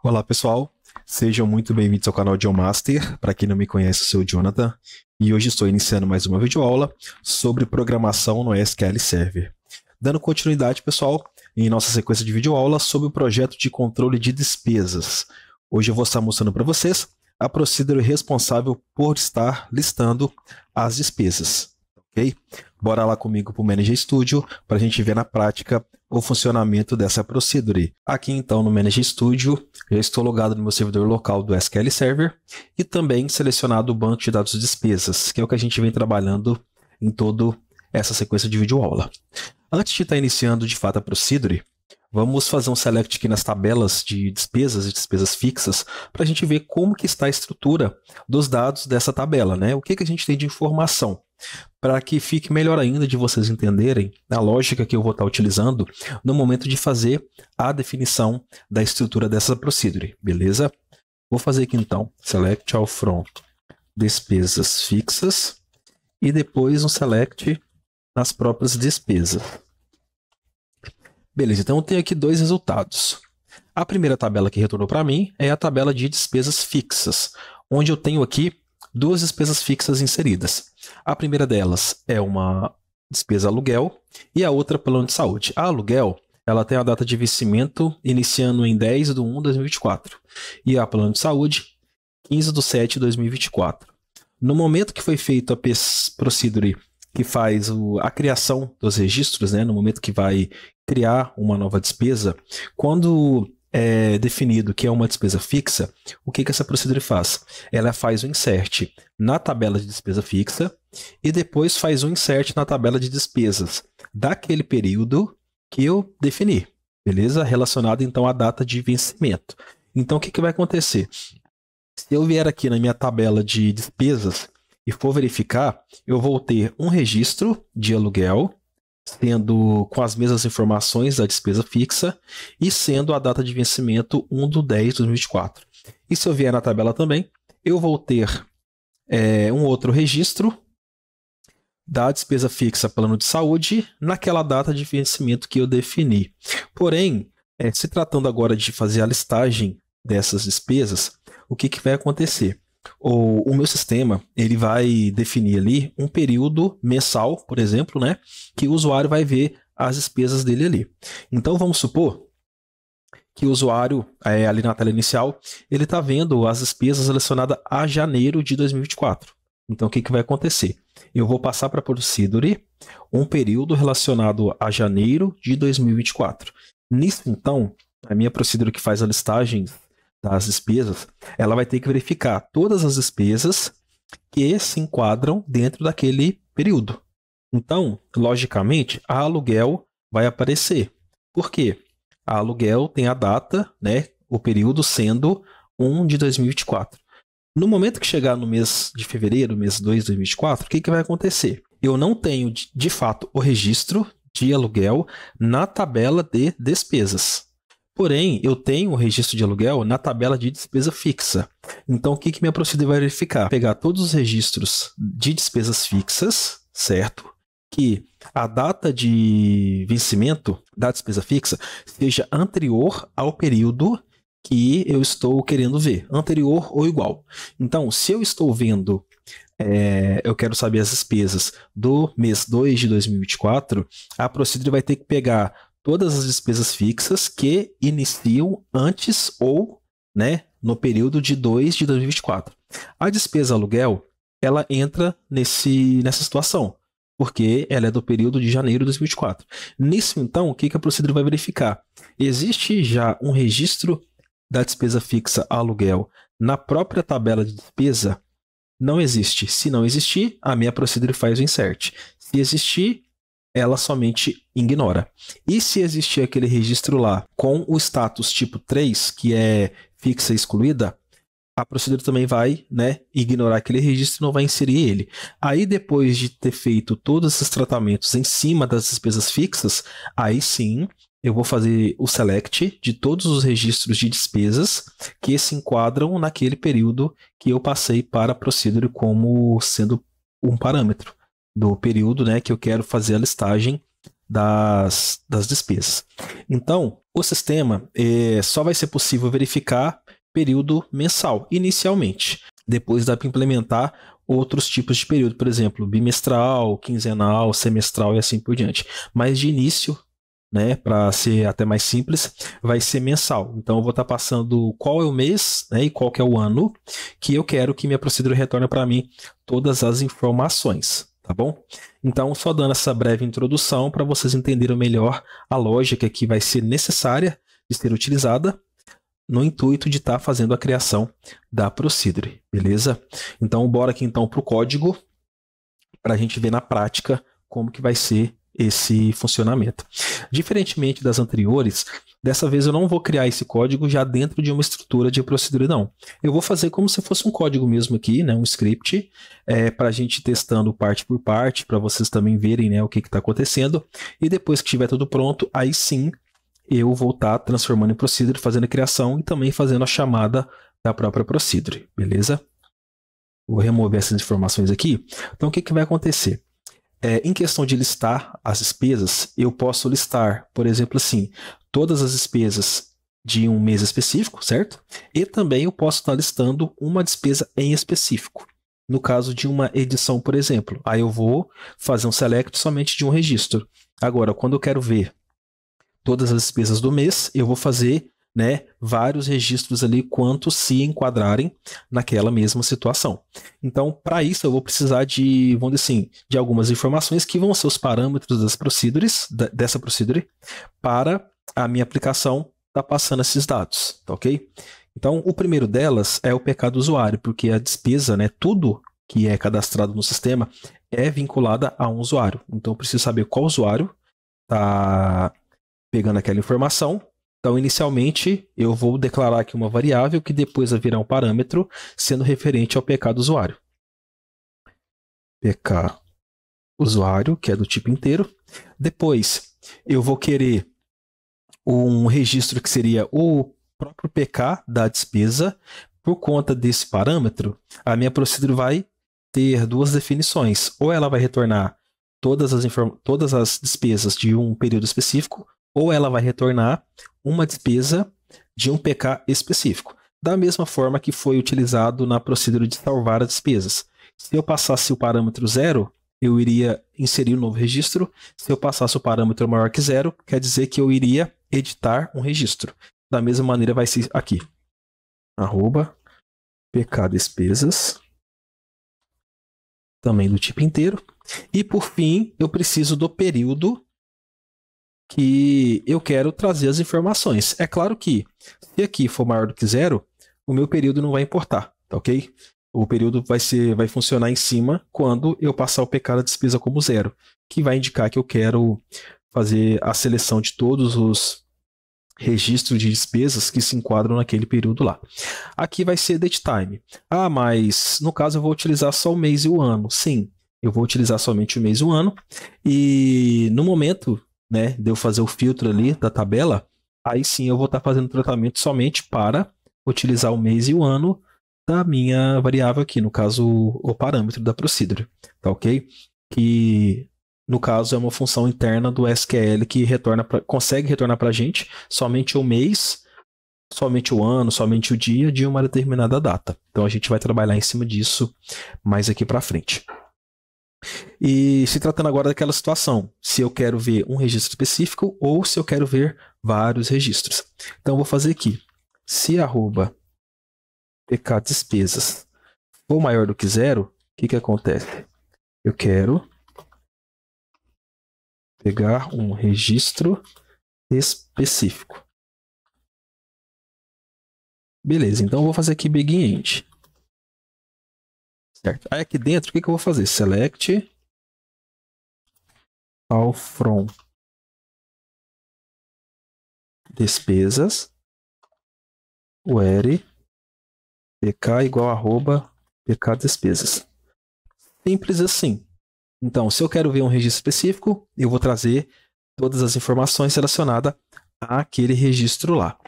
Olá pessoal, sejam muito bem-vindos ao canal Geomaster. Para quem não me conhece, eu sou o Jonathan e hoje estou iniciando mais uma videoaula sobre programação no SQL Server. Dando continuidade, pessoal, em nossa sequência de videoaulas sobre o projeto de controle de despesas. Hoje eu vou estar mostrando para vocês a procedure responsável por estar listando as despesas. Ok? Bora lá comigo para o Manager Studio para a gente ver na prática o funcionamento dessa procedure. Aqui então no Manager Studio, eu estou logado no meu servidor local do SQL Server e também selecionado o banco de dados de despesas, que é o que a gente vem trabalhando em toda essa sequência de videoaula. Antes de estar iniciando de fato a procedure, vamos fazer um select aqui nas tabelas de despesas e despesas fixas para a gente ver como que está a estrutura dos dados dessa tabela, né? O que a gente tem de informação, para que fique melhor ainda de vocês entenderem a lógica que eu vou estar utilizando no momento de fazer a definição da estrutura dessa procedure, beleza? Vou fazer aqui então, select all from despesas fixas e depois um select nas próprias despesas. Beleza, então eu tenho aqui dois resultados. A primeira tabela que retornou para mim é a tabela de despesas fixas, onde eu tenho aqui duas despesas fixas inseridas. A primeira delas é uma despesa aluguel e a outra plano de saúde. A aluguel, ela tem a data de vencimento iniciando em 10/1/2024 e a plano de saúde 15/7/2024. No momento que foi feita a procedure que faz a criação dos registros, né, no momento que vai criar uma nova despesa, quando é definido que é uma despesa fixa, o que essa procedure faz? Ela faz o insert na tabela de despesa fixa e depois faz o insert na tabela de despesas daquele período que eu defini, beleza? Relacionado então à data de vencimento. Então o que vai acontecer? Se eu vier aqui na minha tabela de despesas e for verificar, eu vou ter um registro de aluguel, sendo com as mesmas informações da despesa fixa e sendo a data de vencimento 1/10/2024. E se eu vier na tabela também, eu vou ter um outro registro da despesa fixa plano de saúde naquela data de vencimento que eu defini. Porém, se tratando agora de fazer a listagem dessas despesas, o que vai acontecer? O meu sistema ele vai definir ali um período mensal, por exemplo, né, que o usuário vai ver as despesas dele ali. Então vamos supor que o usuário ali na tela inicial ele está vendo as despesas relacionadas a janeiro de 2024. Então o que vai acontecer? Eu vou passar para a procedure um período relacionado a janeiro de 2024. Nisso então, a minha procedure que faz a listagem das despesas, ela vai ter que verificar todas as despesas que se enquadram dentro daquele período. Então, logicamente, a aluguel vai aparecer. Por quê? A aluguel tem a data, né, o período sendo 1/2024. No momento que chegar no mês de fevereiro, mês 2 de 2024, o que vai acontecer? Eu não tenho, de fato, o registro de aluguel na tabela de despesas. Porém, eu tenho o registro de aluguel na tabela de despesa fixa. Então, o que minha procedure vai verificar? Pegar todos os registros de despesas fixas, certo? Que a data de vencimento da despesa fixa seja anterior ao período que eu estou querendo ver, anterior ou igual. Então, se eu estou vendo, eu quero saber as despesas do mês 2 de 2024, a procedure vai ter que pegar todas as despesas fixas que iniciam antes ou, né, no período de 2 de 2024. A despesa aluguel, ela entra nessa situação, porque ela é do período de janeiro de 2024. Nisso, então, o que a procedure vai verificar? Existe já um registro da despesa fixa aluguel na própria tabela de despesa? Não existe. Se não existir, a minha procedure faz o insert. Se existir, ela somente ignora. E se existir aquele registro lá com o status tipo 3, que é fixa excluída, a procedure também vai, né, ignorar aquele registro e não vai inserir ele. Aí depois de ter feito todos esses tratamentos em cima das despesas fixas, aí sim eu vou fazer o select de todos os registros de despesas que se enquadram naquele período que eu passei para a procedure como sendo um parâmetro do período, né, que eu quero fazer a listagem das despesas. Então, o sistema só vai ser possível verificar período mensal, inicialmente. Depois dá para implementar outros tipos de período, por exemplo, bimestral, quinzenal, semestral e assim por diante. Mas de início, né, para ser até mais simples, vai ser mensal. Então eu vou estar passando qual é o mês, né, e qual que é o ano que eu quero que minha procedura retorne para mim todas as informações, tá bom? Então, só dando essa breve introdução para vocês entenderem melhor a lógica que vai ser necessária de ser utilizada no intuito de estar fazendo a criação da Procedure, beleza? Então, bora aqui então para o código para a gente ver na prática como que vai ser esse funcionamento. Diferentemente das anteriores, dessa vez eu não vou criar esse código já dentro de uma estrutura de Procedure, não. Eu vou fazer como se fosse um código mesmo aqui, né, um script, para a gente ir testando parte por parte, para vocês também verem, né, o que está acontecendo. E depois que estiver tudo pronto, aí sim eu vou estar transformando em Procedure, fazendo a criação e também fazendo a chamada da própria Procedure, beleza? Vou remover essas informações aqui. Então, o que vai acontecer? Em questão de listar as despesas, eu posso listar, por exemplo, assim, todas as despesas de um mês específico, certo? E também eu posso estar listando uma despesa em específico. No caso de uma edição, por exemplo, aí eu vou fazer um select somente de um registro. Agora, quando eu quero ver todas as despesas do mês, eu vou fazer, né, vários registros ali, quantos se enquadrarem naquela mesma situação. Então, para isso, eu vou precisar de, vamos dizer assim, de algumas informações que vão ser os parâmetros das procedures, dessa procedure, para a minha aplicação estar passando esses dados, tá ok? Então, o primeiro delas é o PK do usuário, porque a despesa, né, tudo que é cadastrado no sistema é vinculada a um usuário. Então, eu preciso saber qual usuário está pegando aquela informação. Então, inicialmente, eu vou declarar aqui uma variável que depois vai virar um parâmetro sendo referente ao PK do usuário. PK usuário, que é do tipo inteiro. Depois, eu vou querer um registro que seria o próprio PK da despesa. Por conta desse parâmetro, a minha procedura vai ter duas definições. Ou ela vai retornar todas as despesas de um período específico, ou ela vai retornar uma despesa de um PK específico. Da mesma forma que foi utilizado na procedura de salvar as despesas. Se eu passasse o parâmetro 0, eu iria inserir um novo registro. Se eu passasse o parâmetro maior que 0, quer dizer que eu iria editar um registro. Da mesma maneira vai ser aqui. @PK despesas. Também do tipo inteiro. E por fim, eu preciso do período que eu quero trazer as informações. É claro que, se aqui for maior do que 0, o meu período não vai importar, tá ok? O período vai funcionar em cima quando eu passar o PK da despesa como 0, que vai indicar que eu quero fazer a seleção de todos os registros de despesas que se enquadram naquele período lá. Aqui vai ser date time. Ah, mas no caso eu vou utilizar só o mês e o ano. Sim, eu vou utilizar somente o mês e o ano. E no momento, né, de eu fazer o filtro ali da tabela, aí sim eu vou estar fazendo tratamento somente para utilizar o mês e o ano da minha variável aqui, no caso o parâmetro da procedure, tá ok? Que no caso é uma função interna do SQL que consegue retornar para a gente somente o mês, somente o ano, somente o dia de uma determinada data. Então a gente vai trabalhar em cima disso mais aqui para frente. E se tratando agora daquela situação, se eu quero ver um registro específico ou se eu quero ver vários registros. Então eu vou fazer aqui, se @PK despesas for maior do que 0, o que acontece? Eu quero pegar um registro específico. Beleza, então eu vou fazer aqui begin-end. Certo. Aí aqui dentro, o que eu vou fazer? Select all from despesas where pk igual @pk despesas. Simples assim. Então, se eu quero ver um registro específico, eu vou trazer todas as informações relacionadas àquele registro lá.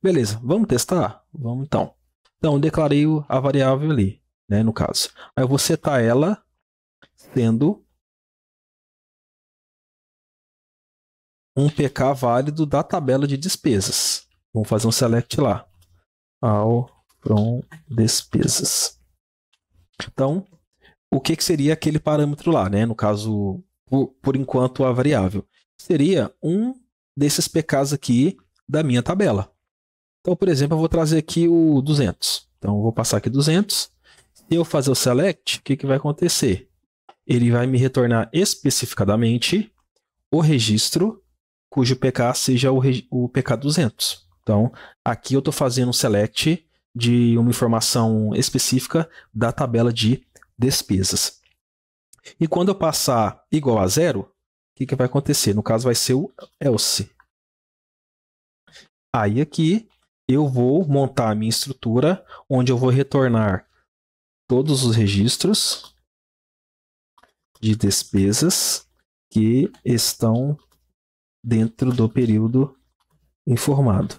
Beleza, vamos testar? Vamos então. Então, eu declarei a variável ali, né, no caso. Aí eu vou setar ela sendo um PK válido da tabela de despesas. Vamos fazer um select lá. All from despesas. Então, o que seria aquele parâmetro lá, né? No caso, por enquanto, a variável. Seria um desses PKs aqui da minha tabela. Então, por exemplo, eu vou trazer aqui o 200. Então, eu vou passar aqui 200. Se eu fazer o select, o que vai acontecer? Ele vai me retornar especificadamente o registro cujo PK seja o PK 200. Então, aqui eu estou fazendo um select de uma informação específica da tabela de despesas. E quando eu passar igual a 0, o que vai acontecer? No caso, vai ser o else. Aí aqui eu vou montar a minha estrutura, onde eu vou retornar todos os registros de despesas que estão dentro do período informado.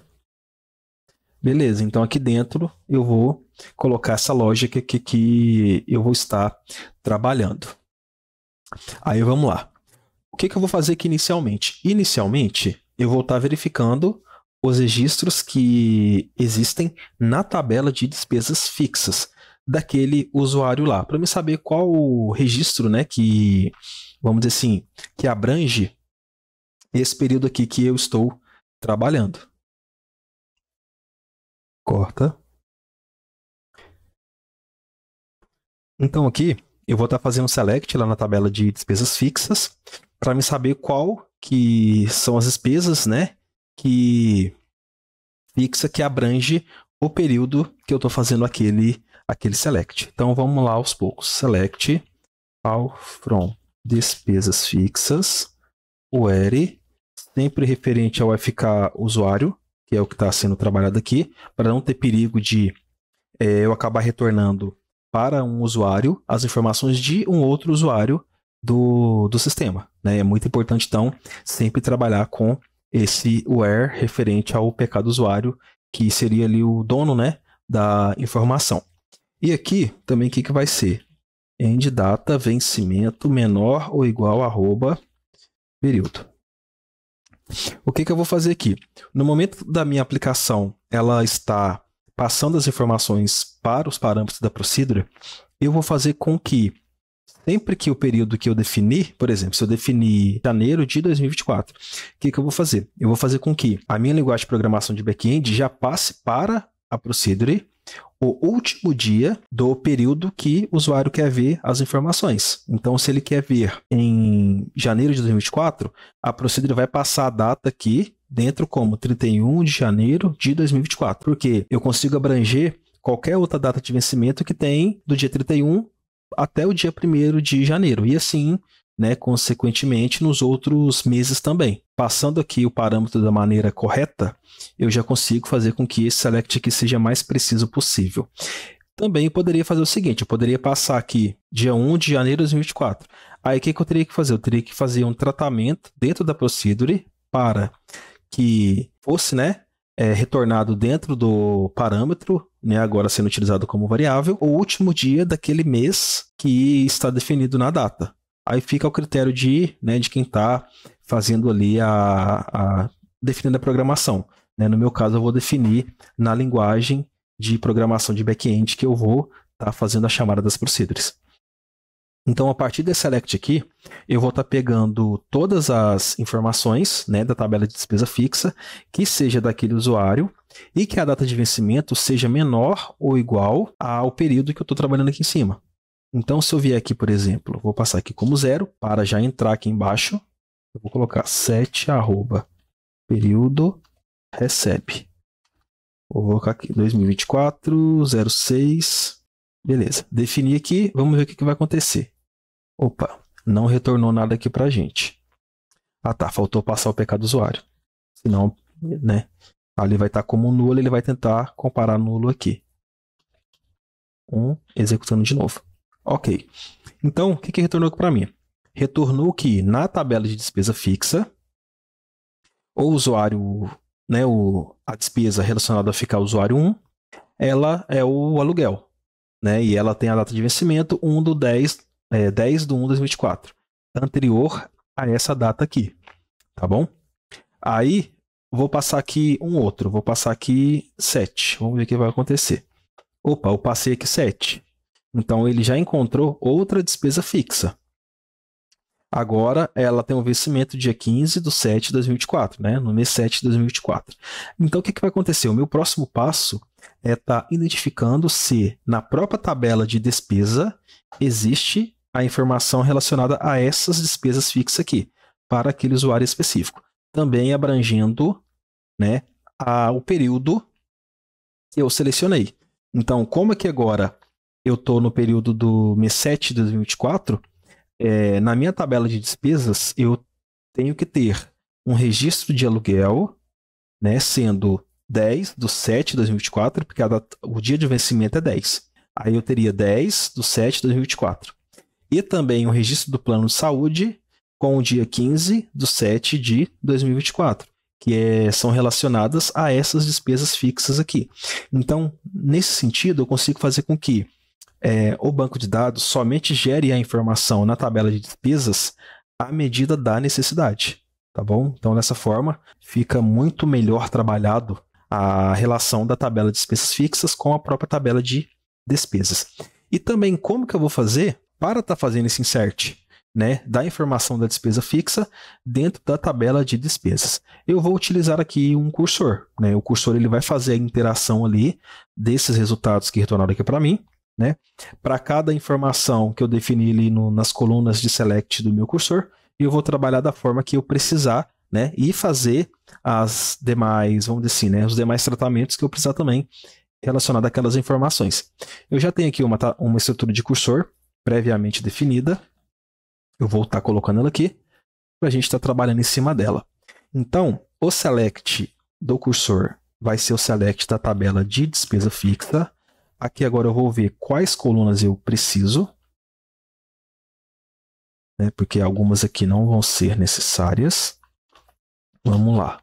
Beleza, então aqui dentro eu vou colocar essa lógica que eu vou estar trabalhando. Aí vamos lá. O que eu vou fazer aqui inicialmente? Inicialmente, eu vou estar verificando os registros que existem na tabela de despesas fixas daquele usuário lá, para me saber qual o registro, né, que, vamos dizer assim, que abrange esse período aqui que eu estou trabalhando. Corta. Então aqui eu vou estar fazendo um select lá na tabela de despesas fixas para me saber qual que são as despesas, né, que fixa que abrange o período que eu estou fazendo aquele select. Então vamos lá aos poucos. Select all from despesas fixas, where, sempre referente ao FK usuário, que é o que está sendo trabalhado aqui, para não ter perigo de eu acabar retornando para um usuário as informações de um outro usuário do sistema, né? É muito importante, então, sempre trabalhar com esse where referente ao PK do usuário, que seria ali o dono, né, da informação. E aqui também o que vai ser? End data vencimento menor ou igual a arroba período. O que eu vou fazer aqui? No momento da minha aplicação, ela está passando as informações para os parâmetros da procedure, eu vou fazer com que sempre que o período que eu definir, por exemplo, se eu definir janeiro de 2024, o que eu vou fazer? Eu vou fazer com que a minha linguagem de programação de back-end já passe para a procedure o último dia do período que o usuário quer ver as informações. Então, se ele quer ver em janeiro de 2024, a procedure vai passar a data aqui dentro como 31 de janeiro de 2024, porque eu consigo abranger qualquer outra data de vencimento que tem do dia 31 até o dia 1º de janeiro, e assim, né, consequentemente, nos outros meses também. Passando aqui o parâmetro da maneira correta, eu já consigo fazer com que esse select aqui seja mais preciso possível. Também eu poderia fazer o seguinte, eu poderia passar aqui dia 1 de janeiro de 2024. Aí o que eu teria que fazer? Eu teria que fazer um tratamento dentro da procedure para que fosse, né, retornado dentro do parâmetro, né, agora sendo utilizado como variável, o último dia daquele mês que está definido na data. Aí fica ao critério de quem está fazendo ali definindo a programação. Né? No meu caso, eu vou definir na linguagem de programação de back-end que eu vou estar fazendo a chamada das procedures. Então, a partir desse select aqui, eu vou estar pegando todas as informações, né, da tabela de despesa fixa, que seja daquele usuário, e que a data de vencimento seja menor ou igual ao período que eu estou trabalhando aqui em cima. Então, se eu vier aqui, por exemplo, vou passar aqui como 0, para já entrar aqui embaixo, eu vou colocar set período recebe. Vou colocar aqui 2024, 06, beleza. Defini aqui, vamos ver o que vai acontecer. Opa, não retornou nada aqui pra gente. Ah tá, faltou passar o PK do usuário. Senão, né, ali vai estar como nulo, ele vai tentar comparar nulo aqui. Executando de novo. Ok. Então, o que retornou aqui para mim? Retornou que na tabela de despesa fixa, o usuário, né, a despesa relacionada a ficar usuário 1, ela é o aluguel. Né, e ela tem a data de vencimento 10 de 1 de 2024, anterior a essa data aqui. Tá bom? Aí, vou passar aqui um outro. Vou passar aqui 7. Vamos ver o que vai acontecer. Opa, eu passei aqui 7. Então, ele já encontrou outra despesa fixa. Agora, ela tem um vencimento dia 15/7/2024, né? No mês 7 de 2024. Então, o que vai acontecer? O meu próximo passo é estar identificando se na própria tabela de despesa existe a informação relacionada a essas despesas fixas aqui, para aquele usuário específico. Também abrangendo, né, o período que eu selecionei. Então, como é que agora eu estou no período do mês 7 de 2024, na minha tabela de despesas, eu tenho que ter um registro de aluguel, né, sendo 10/7/2024, porque o dia de vencimento é 10. Aí eu teria 10/7/2024. E também o registro do plano de saúde com o dia 15/7/2024, que são relacionadas a essas despesas fixas aqui. Então, nesse sentido, eu consigo fazer com que o banco de dados somente gere a informação na tabela de despesas à medida da necessidade, tá bom? Então, dessa forma, fica muito melhor trabalhado a relação da tabela de despesas fixas com a própria tabela de despesas. E também, como que eu vou fazer para estar fazendo esse insert, né, da informação da despesa fixa dentro da tabela de despesas? Eu vou utilizar aqui um cursor, né? O cursor ele vai fazer a interação ali desses resultados que retornaram aqui para mim, né? Para cada informação que eu defini ali nas colunas de select do meu cursor, eu vou trabalhar da forma que eu precisar, né? E fazer as demais, vamos dizer assim, né? Os demais tratamentos que eu precisar também relacionado àquelas informações. Eu já tenho aqui uma estrutura de cursor previamente definida. Eu vou estar colocando ela aqui para a gente estar trabalhando em cima dela. Então, o select do cursor vai ser o select da tabela de despesa fixa. Aqui agora eu vou ver quais colunas eu preciso, né, porque algumas aqui não vão ser necessárias. Vamos lá.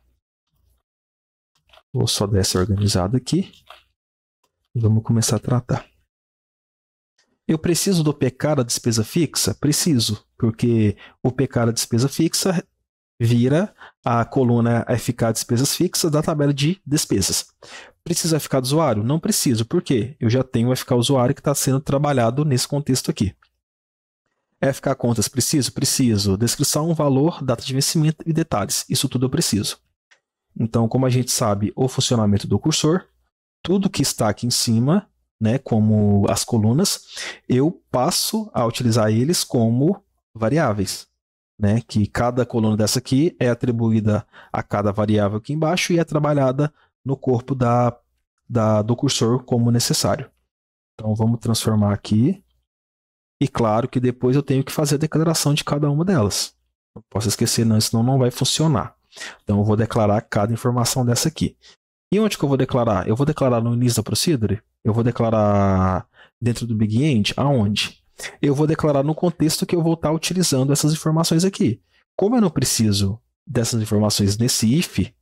Vou só dar essa organizada aqui. E vamos começar a tratar. Eu preciso do PK da despesa fixa? Preciso, porque o PK da despesa fixa vira a coluna FK despesas fixas da tabela de despesas. Precisa FK do usuário? Não preciso. Por quê? Eu já tenho o FK usuário que está sendo trabalhado nesse contexto aqui. FK contas, preciso? Preciso. Descrição, valor, data de vencimento e detalhes. Isso tudo eu preciso. Então, como a gente sabe o funcionamento do cursor, tudo que está aqui em cima, né, como as colunas, eu passo a utilizar eles como variáveis, né, que cada coluna dessa aqui é atribuída a cada variável aqui embaixo e é trabalhada no corpo do cursor como necessário. Então, vamos transformar aqui. E claro que depois eu tenho que fazer a declaração de cada uma delas. Não posso esquecer, não, senão não vai funcionar. Então, eu vou declarar cada informação dessa aqui. E onde que eu vou declarar? Eu vou declarar no início da procedure? Eu vou declarar dentro do Big End? Aonde? Eu vou declarar no contexto que eu vou estar utilizando essas informações aqui. Como eu não preciso dessas informações nesse if,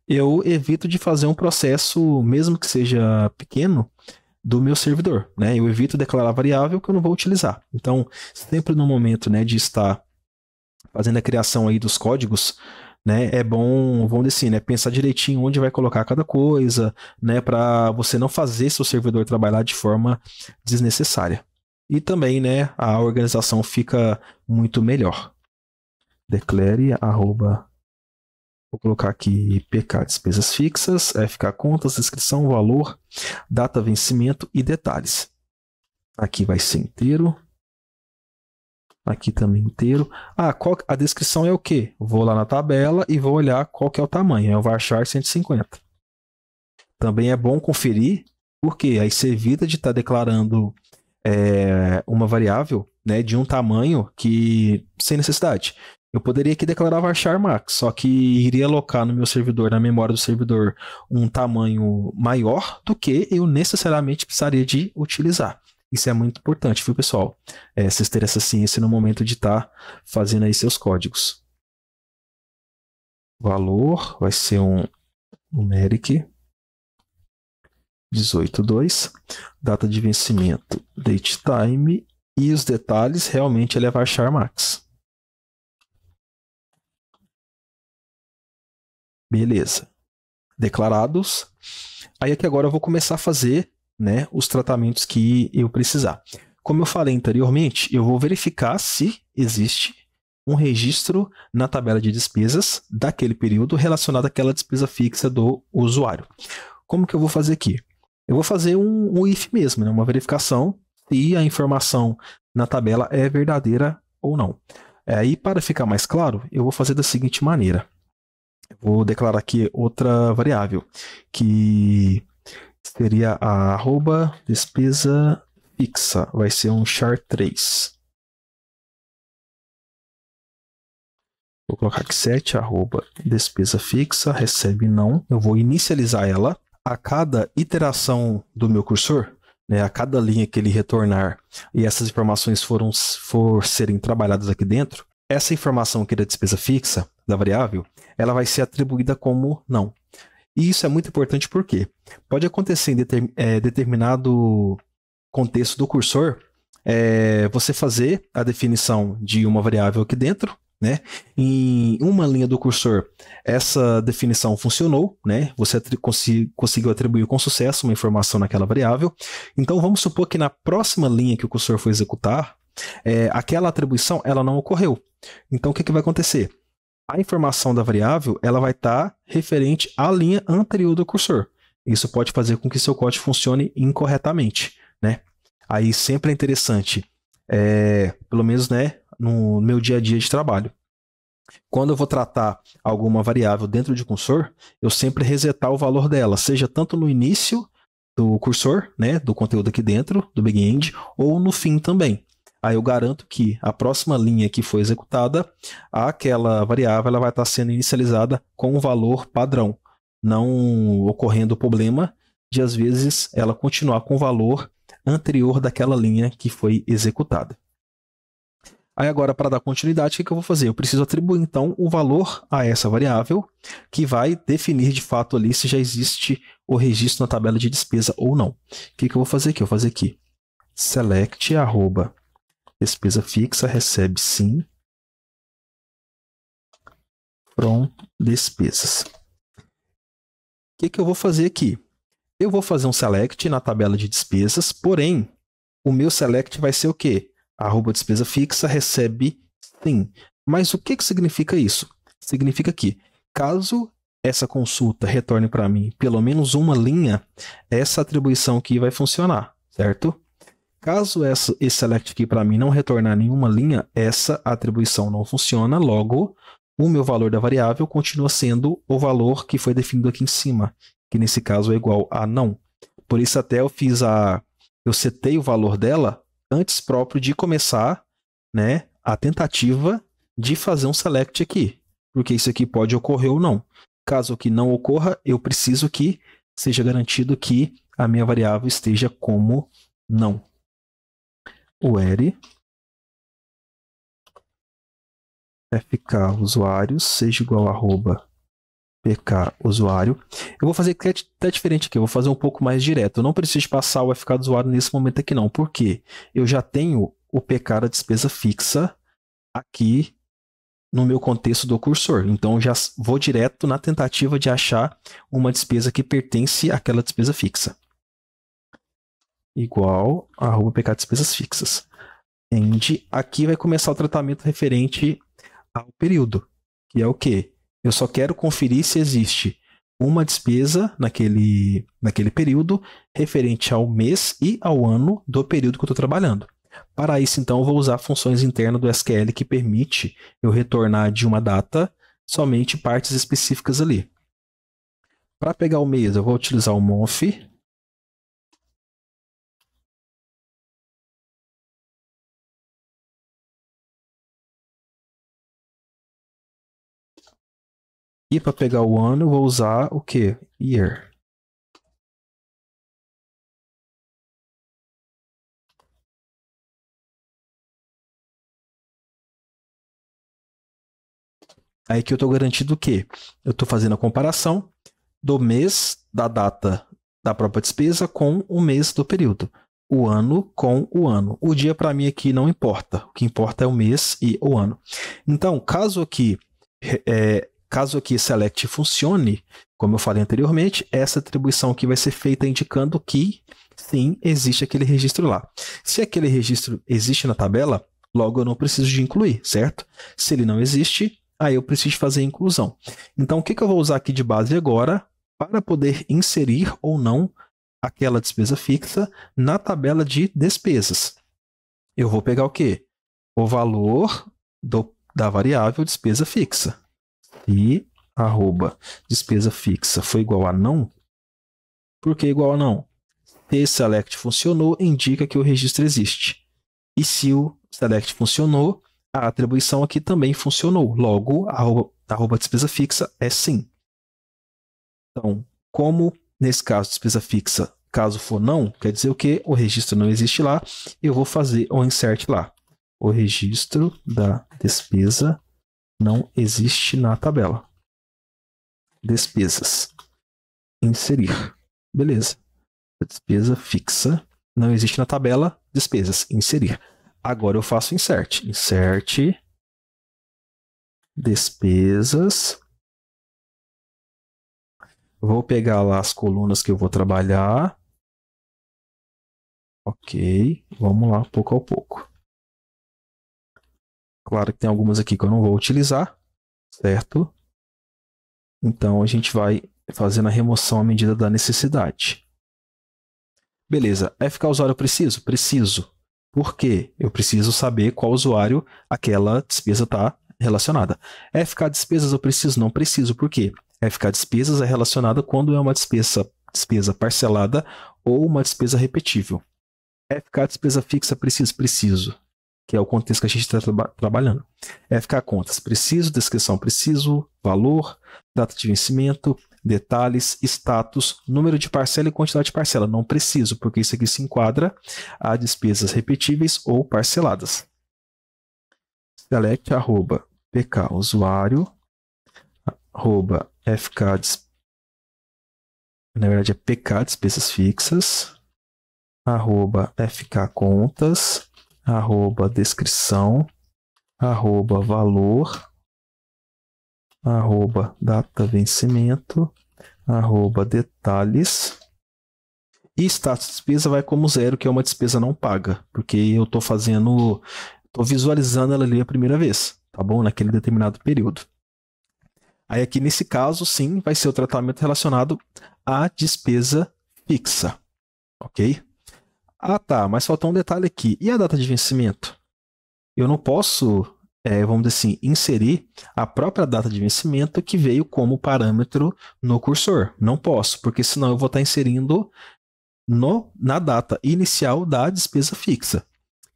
eu evito de fazer um processo, mesmo que seja pequeno, do meu servidor, né? Eu evito declarar variável que eu não vou utilizar. Então, sempre no momento, né, de estar fazendo a criação aí dos códigos, né, é bom, vamos dizer assim, né, pensar direitinho onde vai colocar cada coisa, né, para você não fazer seu servidor trabalhar de forma desnecessária. E também, né, a organização fica muito melhor. Declare arroba, vou colocar aqui PK despesas fixas, FK contas, descrição, valor, data, vencimento e detalhes. Aqui vai ser inteiro. Aqui também inteiro. A descrição é o quê? Vou lá na tabela e vou olhar qual que é o tamanho. É o varchar 150. Também é bom conferir, porque aí você evita de estar declarando uma variável, né, de um tamanho que sem necessidade. Eu poderia aqui declarar varchar max, só que iria alocar no meu servidor, na memória do servidor, um tamanho maior do que eu necessariamente precisaria de utilizar. Isso é muito importante, viu, pessoal? Vocês terem essa ciência no momento de estar fazendo aí seus códigos. Valor vai ser um numeric 18.2. Data de vencimento, date time. E os detalhes, realmente, ele é varchar max. Beleza. Declarados. Aí aqui agora eu vou começar a fazer, né, os tratamentos que eu precisar. Como eu falei anteriormente, eu vou verificar se existe um registro na tabela de despesas daquele período relacionado àquela despesa fixa do usuário. Como que eu vou fazer aqui? Eu vou fazer um if mesmo, né, uma verificação se a informação na tabela é verdadeira ou não. Aí, para ficar mais claro, eu vou fazer da seguinte maneira. Eu vou declarar aqui outra variável, que seria a arroba despesa fixa. Vai ser um char3. Vou colocar aqui 7, arroba despesa fixa, recebe não. Eu vou inicializar ela. A cada iteração do meu cursor, né, a cada linha que ele retornar e essas informações for serem trabalhadas aqui dentro, essa informação aqui da despesa fixa, da variável, ela vai ser atribuída como não. E isso é muito importante porque pode acontecer em determinado contexto do cursor, você fazer a definição de uma variável aqui dentro, né? Em uma linha do cursor, essa definição funcionou, né? Você conseguiu atribuir com sucesso uma informação naquela variável. Então, vamos supor que na próxima linha que o cursor for executar, aquela atribuição ela não ocorreu. Então, o que vai acontecer? A informação da variável ela vai estar referente à linha anterior do cursor. Isso pode fazer com que seu código funcione incorretamente, né? Aí sempre é interessante, pelo menos, né, no meu dia a dia de trabalho. Quando eu vou tratar alguma variável dentro de cursor, eu sempre resetar o valor dela, seja tanto no início do cursor, né, do conteúdo aqui dentro, do back-end, ou no fim também. Aí eu garanto que a próxima linha que for executada, aquela variável ela vai estar sendo inicializada com um valor padrão, não ocorrendo o problema de, às vezes, ela continuar com o valor anterior daquela linha que foi executada. Aí agora, para dar continuidade, o que eu vou fazer? Eu preciso atribuir, então, o valor a essa variável, que vai definir, de fato, ali se já existe o registro na tabela de despesa ou não. O que eu vou fazer aqui? Eu vou fazer aqui select, arroba, despesa fixa, recebe sim, from despesas. O que eu vou fazer aqui? Eu vou fazer um select na tabela de despesas, porém, o meu select vai ser o quê? Arroba despesa fixa recebe sim. Mas o que significa isso? Significa que, caso essa consulta retorne para mim pelo menos uma linha, essa atribuição aqui vai funcionar, certo? Caso esse select aqui para mim não retornar nenhuma linha, essa atribuição não funciona, logo o meu valor da variável continua sendo o valor que foi definido aqui em cima, que nesse caso é igual a não. Por isso até eu setei o valor dela antes próprio de começar, né, a tentativa de fazer um select aqui, porque isso aqui pode ocorrer ou não. Caso que não ocorra, eu preciso que seja garantido que a minha variável esteja como não. Where fk usuário seja igual a arroba pk usuário. Eu vou fazer até diferente aqui, eu vou fazer um pouco mais direto. Eu não preciso passar o fk do usuário nesse momento aqui não, porque eu já tenho o pk da despesa fixa aqui no meu contexto do cursor. Então, eu já vou direto na tentativa de achar uma despesa que pertence àquela despesa fixa. Igual arroba pk despesas fixas. End. Aqui vai começar o tratamento referente ao período, que é o quê? Eu só quero conferir se existe uma despesa naquele período referente ao mês e ao ano do período que eu estou trabalhando. Para isso, então, eu vou usar funções internas do SQL que permite eu retornar de uma data somente partes específicas ali. Para pegar o mês, eu vou utilizar o month. E para pegar o ano, eu vou usar o quê? Year. Aí que eu estou garantindo o quê? Eu estou fazendo a comparação do mês, da data da própria despesa com o mês do período. O ano com o ano. O dia para mim aqui não importa. O que importa é o mês e o ano. Então, caso aqui caso aqui select funcione, como eu falei anteriormente, essa atribuição aqui vai ser feita indicando que sim, existe aquele registro lá. Se aquele registro existe na tabela, logo eu não preciso de incluir, certo? Se ele não existe, aí eu preciso fazer a inclusão. Então, o que eu vou usar aqui de base agora para poder inserir ou não aquela despesa fixa na tabela de despesas? Eu vou pegar o quê? O valor da variável despesa fixa. Se arroba despesa fixa foi igual a não, por que igual a não? Se select funcionou, indica que o registro existe. E se o select funcionou, a atribuição aqui também funcionou. Logo, arroba despesa fixa é sim. Então, como nesse caso despesa fixa, caso for não, quer dizer o que? O registro não existe lá, eu vou fazer o insert lá. O registro da despesa não existe na tabela. Despesas. Inserir. Beleza. Despesa fixa não existe na tabela. Despesas. Inserir. Agora eu faço insert. Insert. Despesas. Vou pegar lá as colunas que eu vou trabalhar. Ok. Vamos lá, pouco a pouco. Claro que tem algumas aqui que eu não vou utilizar, certo? Então, a gente vai fazendo a remoção à medida da necessidade. Beleza. FK usuário eu preciso? Preciso. Por quê? Eu preciso saber qual usuário aquela despesa está relacionada. FK despesas eu preciso? Não preciso. Por quê? FK despesas é relacionada quando é uma despesa parcelada ou uma despesa repetível. FK despesa fixa preciso? Preciso. Que é o contexto que a gente está trabalhando. FK contas, preciso, descrição, preciso, valor, data de vencimento, detalhes, status, número de parcela e quantidade de parcela. Não preciso, porque isso aqui se enquadra a despesas repetíveis ou parceladas. Select arroba pk usuário, arroba FK, na verdade é PK despesas fixas, arroba FK contas, arroba descrição, arroba valor, arroba data vencimento, arroba detalhes. E status de despesa vai como zero, que é uma despesa não paga, porque eu estou visualizando ela ali a primeira vez, tá bom? Naquele determinado período. Aí aqui nesse caso, sim, vai ser o tratamento relacionado à despesa fixa, ok? Ah, tá, mas faltou um detalhe aqui. E a data de vencimento? Eu não posso, vamos dizer assim, inserir a própria data de vencimento que veio como parâmetro no cursor. Não posso, porque senão eu vou estar inserindo na data inicial da despesa fixa.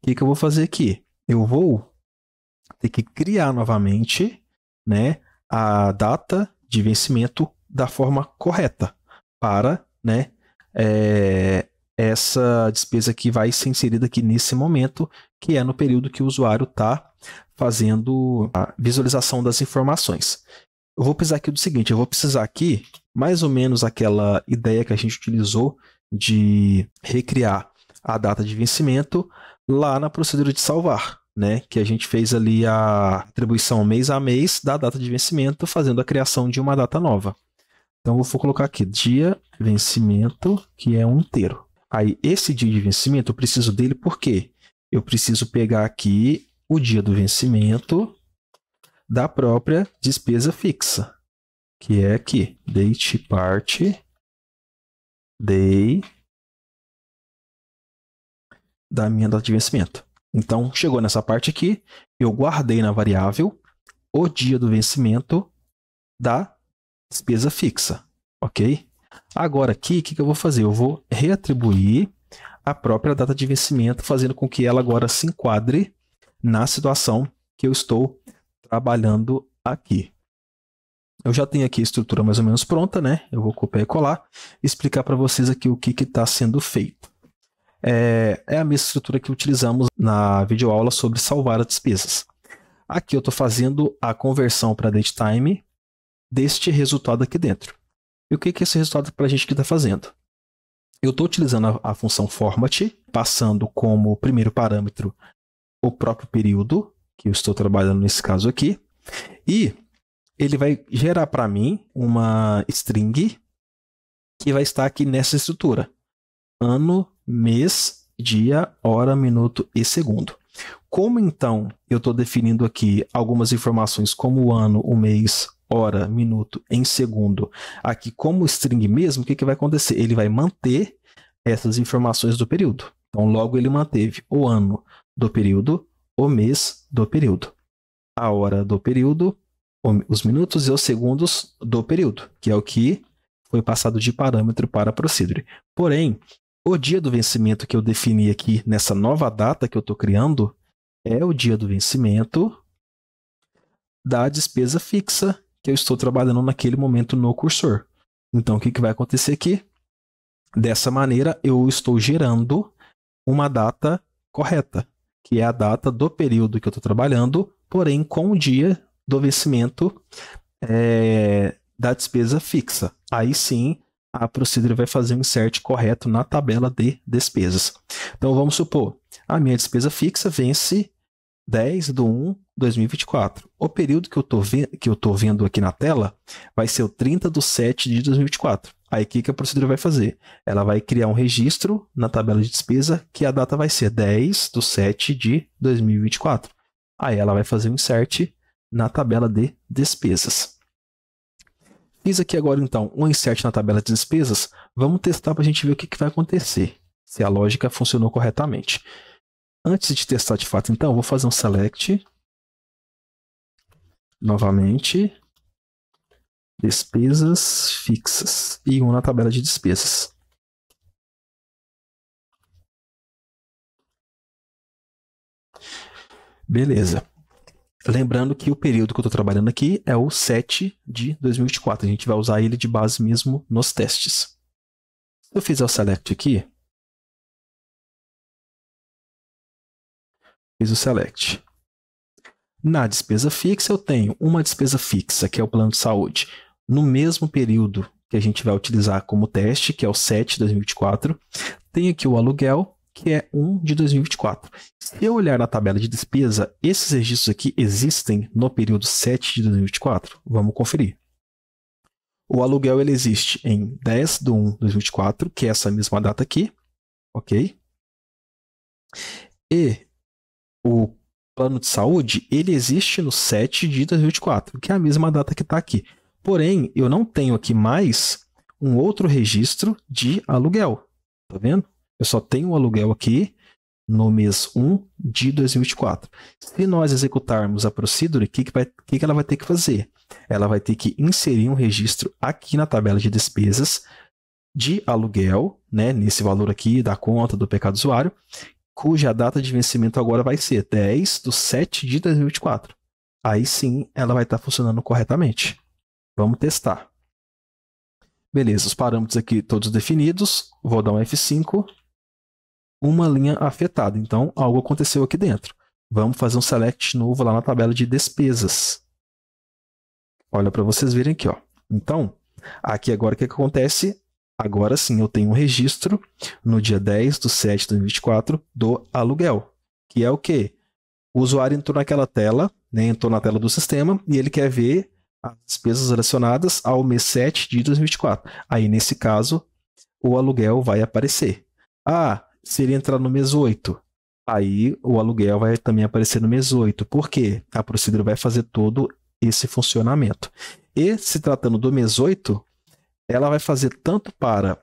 O que eu vou fazer aqui? Eu vou ter que criar novamente, né, a data de vencimento da forma correta para, né, essa despesa que vai ser inserida aqui nesse momento, que é no período que o usuário está fazendo a visualização das informações. Eu vou precisar aqui do seguinte, eu vou precisar aqui mais ou menos aquela ideia que a gente utilizou de recriar a data de vencimento lá na procedura de salvar, né? Que a gente fez ali a atribuição mês a mês da data de vencimento, fazendo a criação de uma data nova. Então eu vou colocar aqui dia vencimento, que é um inteiro. Aí, esse dia de vencimento, eu preciso dele por quê? Eu preciso pegar aqui o dia do vencimento da própria despesa fixa, que é aqui, date part, day, da minha data de vencimento. Então, chegou nessa parte aqui, eu guardei na variável o dia do vencimento da despesa fixa, ok? Agora aqui, o que eu vou fazer? Eu vou reatribuir a própria data de vencimento, fazendo com que ela agora se enquadre na situação que eu estou trabalhando aqui. Eu já tenho aqui a estrutura mais ou menos pronta, né? Eu vou copiar e colar e explicar para vocês aqui o que está sendo feito. É a mesma estrutura que utilizamos na videoaula sobre salvar as despesas. Aqui eu estou fazendo a conversão para datetime deste resultado aqui dentro. E o que é esse resultado para a gente que está fazendo? Eu estou utilizando a função format, passando como primeiro parâmetro o próprio período, que eu estou trabalhando nesse caso aqui, e ele vai gerar para mim uma string que vai estar aqui nessa estrutura. Ano, mês, dia, hora, minuto e segundo. Como então eu estou definindo aqui algumas informações como o ano, o mês, hora, minuto em segundo, aqui como string mesmo, o que vai acontecer? Ele vai manter essas informações do período. Então, logo ele manteve o ano do período, o mês do período, a hora do período, os minutos e os segundos do período, que é o que foi passado de parâmetro para a procedure. Porém, o dia do vencimento que eu defini aqui nessa nova data que eu estou criando é o dia do vencimento da despesa fixa que eu estou trabalhando naquele momento no cursor. Então, o que vai acontecer aqui? Dessa maneira, eu estou gerando uma data correta, que é a data do período que eu estou trabalhando, porém com o dia do vencimento da despesa fixa. Aí sim, a procedure vai fazer um insert correto na tabela de despesas. Então, vamos supor, a minha despesa fixa vence 10/1/2024. O período que eu estou vendo aqui na tela vai ser o 30/7/2024. Aí, o que a procedure vai fazer? Ela vai criar um registro na tabela de despesa que a data vai ser 10/7/2024. Aí, ela vai fazer um insert na tabela de despesas. Fiz aqui agora, então, um insert na tabela de despesas. Vamos testar para a gente ver o que vai acontecer, se a lógica funcionou corretamente. Antes de testar de fato, então, vou fazer um select. Novamente. Despesas fixas. E um na tabela de despesas. Beleza. Lembrando que o período que eu estou trabalhando aqui é o 7/2024. A gente vai usar ele de base mesmo nos testes. Se eu fizer o select aqui, fiz o select. Na despesa fixa, eu tenho uma despesa fixa, que é o plano de saúde, no mesmo período que a gente vai utilizar como teste, que é o 7/2024. Tem aqui o aluguel, que é 1/2024. Se eu olhar na tabela de despesa, esses registros aqui existem no período 7/2024. Vamos conferir. O aluguel ele existe em 10/1/2024, que é essa mesma data aqui, ok? E o plano de saúde ele existe no 7/2024, que é a mesma data que está aqui. Porém, eu não tenho aqui mais um outro registro de aluguel. Tá vendo? Eu só tenho o aluguel aqui no mês 1/2024. Se nós executarmos a procedure, o que ela vai ter que fazer? Ela vai ter que inserir um registro aqui na tabela de despesas de aluguel, né, nesse valor aqui da conta do PK do usuário, cuja data de vencimento agora vai ser 10/7/2024. Aí sim, ela vai estar funcionando corretamente. Vamos testar. Beleza, os parâmetros aqui todos definidos. Vou dar um F5. Uma linha afetada. Então, algo aconteceu aqui dentro. Vamos fazer um select novo lá na tabela de despesas. Olha para vocês verem aqui, ó. Então, aqui agora o que acontece? Agora sim eu tenho um registro no dia 10/7/2024 do aluguel. Que é o quê? O usuário entrou naquela tela, né, entrou na tela do sistema e ele quer ver as despesas relacionadas ao mês 7/2024. Aí, nesse caso, o aluguel vai aparecer. Se ele entrar no mês 8, aí o aluguel vai também aparecer no mês 8. Por quê? A procedure vai fazer todo esse funcionamento. E, se tratando do mês 8, ela vai fazer tanto para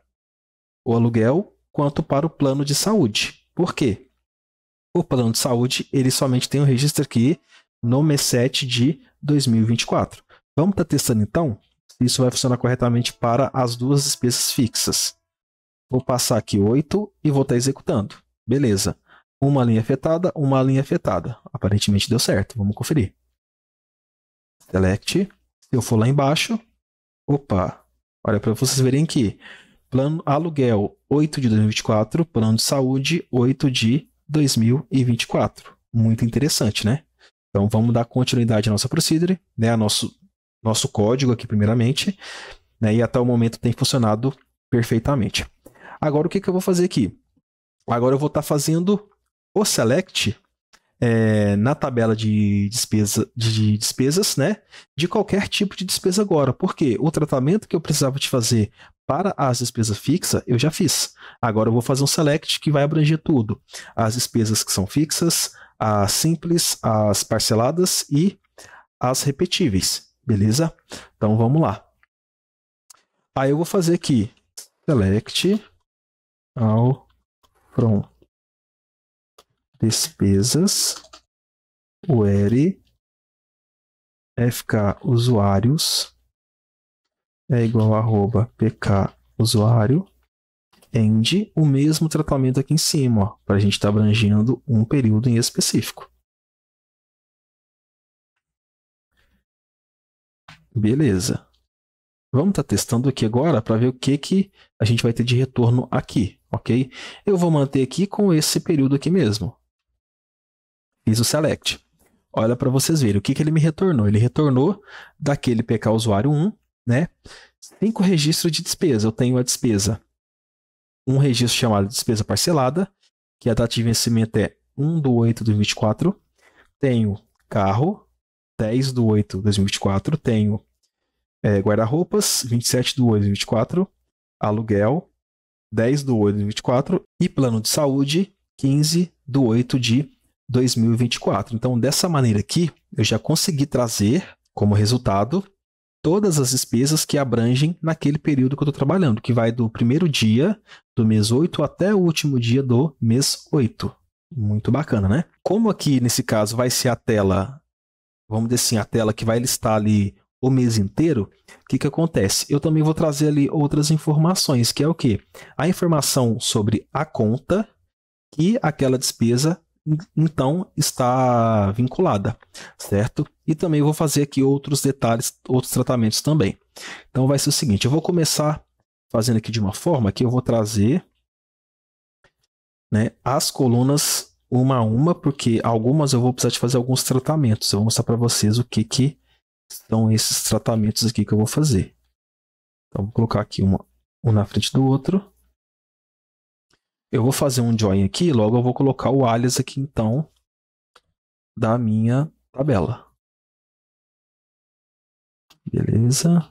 o aluguel quanto para o plano de saúde. Por quê? O plano de saúde ele somente tem um registro aqui no mês 7/2024. Vamos estar testando então se isso vai funcionar corretamente para as duas despesas fixas. Vou passar aqui 8 e vou estar executando. Beleza. Uma linha afetada, uma linha afetada. Aparentemente deu certo. Vamos conferir. Select. Se eu for lá embaixo, opa, olha para vocês verem aqui. Plano aluguel 8/2024, plano de saúde 8/2024. Muito interessante, né? Então vamos dar continuidade à nossa procedure, né? A nosso código aqui primeiramente, né? E até o momento tem funcionado perfeitamente. Agora o que eu vou fazer aqui? Agora eu vou estar fazendo o select na tabela de despesas, né, de qualquer tipo de despesa agora. Porque o tratamento que eu precisava de fazer para as despesas fixas, eu já fiz. Agora eu vou fazer um select que vai abranger tudo. As despesas que são fixas, as simples, as parceladas e as repetíveis. Beleza? Então vamos lá. Aí eu vou fazer aqui select all from despesas where fk usuários é igual a @pk usuário end o mesmo tratamento aqui em cima, para a gente estar abrangendo um período em específico. Beleza. Vamos estar testando aqui agora para ver o que a gente vai ter de retorno aqui, ok? Eu vou manter aqui com esse período aqui mesmo. Fiz o select. Olha para vocês verem o que ele me retornou. Ele retornou daquele PK usuário 1, né? 5 registros de despesa. Eu tenho a despesa, um registro chamado despesa parcelada, que a data de vencimento é 1/8/2024. Tenho carro, 10/8/2024. Tenho guarda-roupas, 27/8/2024. Aluguel, 10/8/2024. E plano de saúde, 15/8/2024. Então, dessa maneira aqui, eu já consegui trazer como resultado todas as despesas que abrangem naquele período que eu estou trabalhando, que vai do primeiro dia do mês 8 até o último dia do mês 8. Muito bacana, né? Como aqui, nesse caso, vai ser a tela, vamos dizer assim, a tela que vai listar ali o mês inteiro, o que acontece? Eu também vou trazer ali outras informações, que é o quê? A informação sobre a conta e aquela despesa então está vinculada, certo? E também vou fazer aqui outros detalhes, outros tratamentos também. Então vai ser o seguinte, eu vou começar fazendo aqui de uma forma que eu vou trazer, né, as colunas uma a uma, porque algumas eu vou precisar de fazer alguns tratamentos. Eu vou mostrar para vocês o que são esses tratamentos aqui que eu vou fazer. Então vou colocar aqui um na frente do outro. Eu vou fazer um join aqui, logo eu vou colocar o alias aqui, então, da minha tabela. Beleza.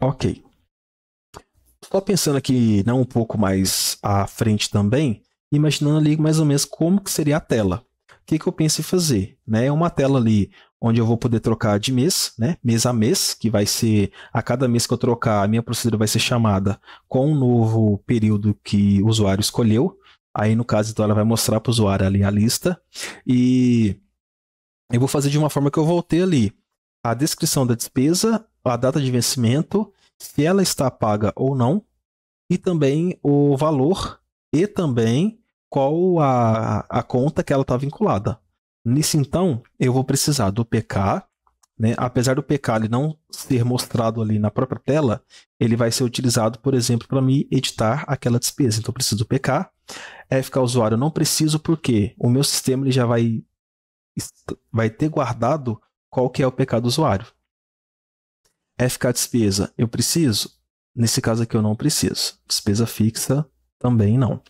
Ok. Só pensando aqui, né, um pouco mais à frente também, imaginando ali mais ou menos como que seria a tela. O que eu penso em fazer? Né? É uma tela ali onde eu vou poder trocar de mês, né? Mês a mês, que vai ser, a cada mês que eu trocar, a minha procedura vai ser chamada com um novo período que o usuário escolheu. Aí, no caso, então, ela vai mostrar para o usuário ali a lista. E eu vou fazer de uma forma que eu vou ter ali a descrição da despesa, a data de vencimento, se ela está paga ou não, e também o valor e também qual a conta que ela está vinculada. Nisso, então, eu vou precisar do PK, né? Apesar do PK ele não ser mostrado ali na própria tela, ele vai ser utilizado, por exemplo, para me editar aquela despesa. Então, eu preciso do PK. FK usuário eu não preciso porque o meu sistema ele já vai ter guardado qual que é o PK do usuário. FK despesa, eu preciso? Nesse caso aqui eu não preciso. Despesa fixa, também não.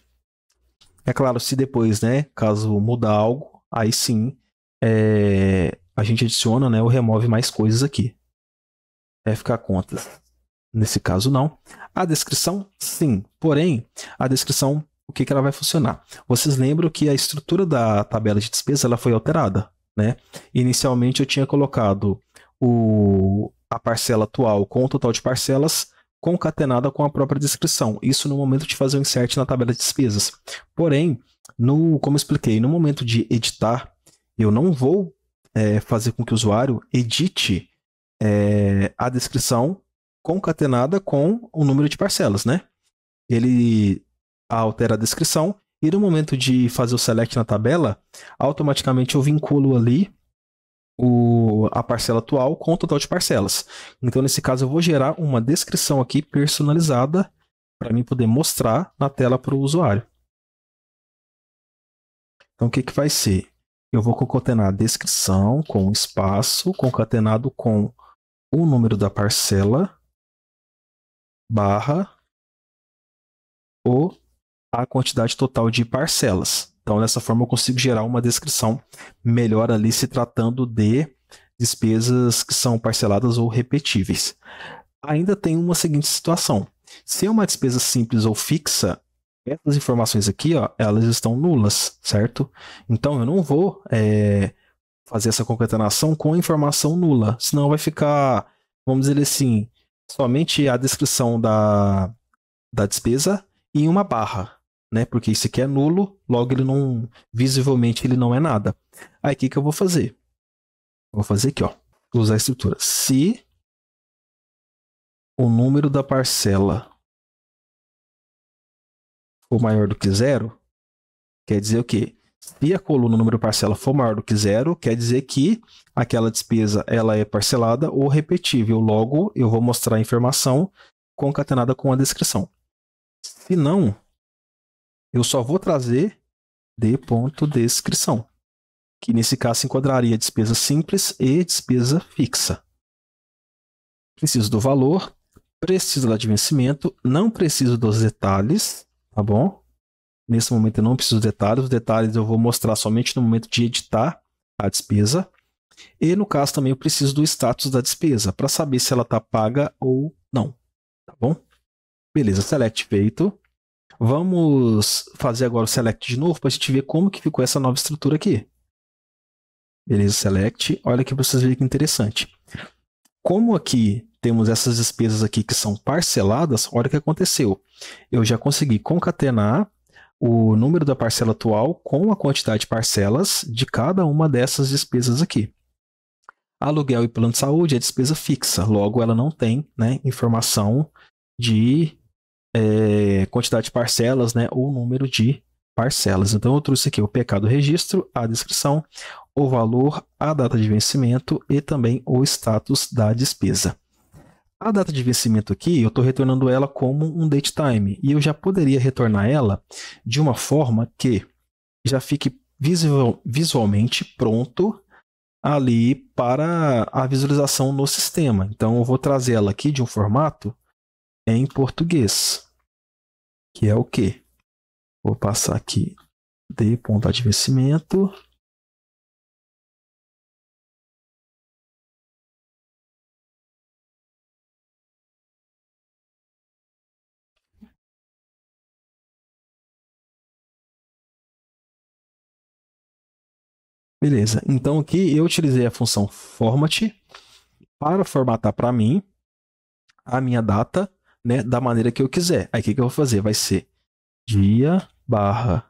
É claro, se depois, né, caso mudar algo, aí sim a gente adiciona, né, ou remove mais coisas aqui. FK contas, nesse caso não. A descrição, sim. Porém, a descrição, o que ela vai funcionar? Vocês lembram que a estrutura da tabela de despesa ela foi alterada, né? Inicialmente eu tinha colocado a parcela atual com o total de parcelas concatenada com a própria descrição. Isso no momento de fazer o insert na tabela de despesas. Porém, como eu expliquei, no momento de editar, eu não vou fazer com que o usuário edite a descrição concatenada com o número de parcelas, né? Ele altera a descrição e no momento de fazer o select na tabela, automaticamente eu vinculo ali a parcela atual com o total de parcelas. Então, nesse caso, eu vou gerar uma descrição aqui personalizada para mim poder mostrar na tela para o usuário. Então, o que vai ser? eu vou concatenar a descrição com espaço, concatenado com o número da parcela, barra, a quantidade total de parcelas. Então, dessa forma, eu consigo gerar uma descrição melhor ali, se tratando de despesas que são parceladas ou repetíveis. Ainda tem uma seguinte situação. Se é uma despesa simples ou fixa, essas informações aqui, ó, elas estão nulas, certo? Então, eu não vou fazer essa concatenação com a informação nula, senão vai ficar, vamos dizer assim, somente a descrição da despesa em uma barra, né? Porque isso aqui é nulo, logo ele não, visivelmente ele não é nada. Aí o que eu vou fazer? Eu vou fazer aqui, ó, usar a estrutura. Se o número da parcela for maior do que zero, quer dizer o quê? Se a coluna número parcela for maior do que zero, quer dizer que aquela despesa ela é parcelada ou repetível. Logo, eu vou mostrar a informação concatenada com a descrição. Se não, eu só vou trazer d.descrição, que nesse caso se enquadraria despesa simples e despesa fixa. Preciso do valor, preciso do vencimento, não preciso dos detalhes, tá bom? Nesse momento eu não preciso dos detalhes, os detalhes eu vou mostrar somente no momento de editar a despesa. E no caso também eu preciso do status da despesa, para saber se ela está paga ou não, tá bom? Beleza, select feito. Vamos fazer agora o select de novo para a gente ver como que ficou essa nova estrutura aqui. Beleza, select. Olha aqui para vocês verem que interessante. Como aqui temos essas despesas aqui que são parceladas, olha o que aconteceu. Eu já consegui concatenar o número da parcela atual com a quantidade de parcelas de cada uma dessas despesas aqui. Aluguel e plano de saúde é despesa fixa, logo ela não tem, né, informação de quantidade de parcelas, né, ou número de parcelas. Então eu trouxe aqui o PK do registro, a descrição, o valor, a data de vencimento e também o status da despesa. A data de vencimento aqui, eu estou retornando ela como um datetime, e eu já poderia retornar ela de uma forma que já fique visualmente pronto ali para a visualização no sistema. Então eu vou trazer ela aqui de um formato em português, que é o quê? Vou passar aqui d.data de vencimento. Beleza, então aqui eu utilizei a função format para formatar para mim a minha data, né, da maneira que eu quiser. Aí o que eu vou fazer? Vai ser dia barra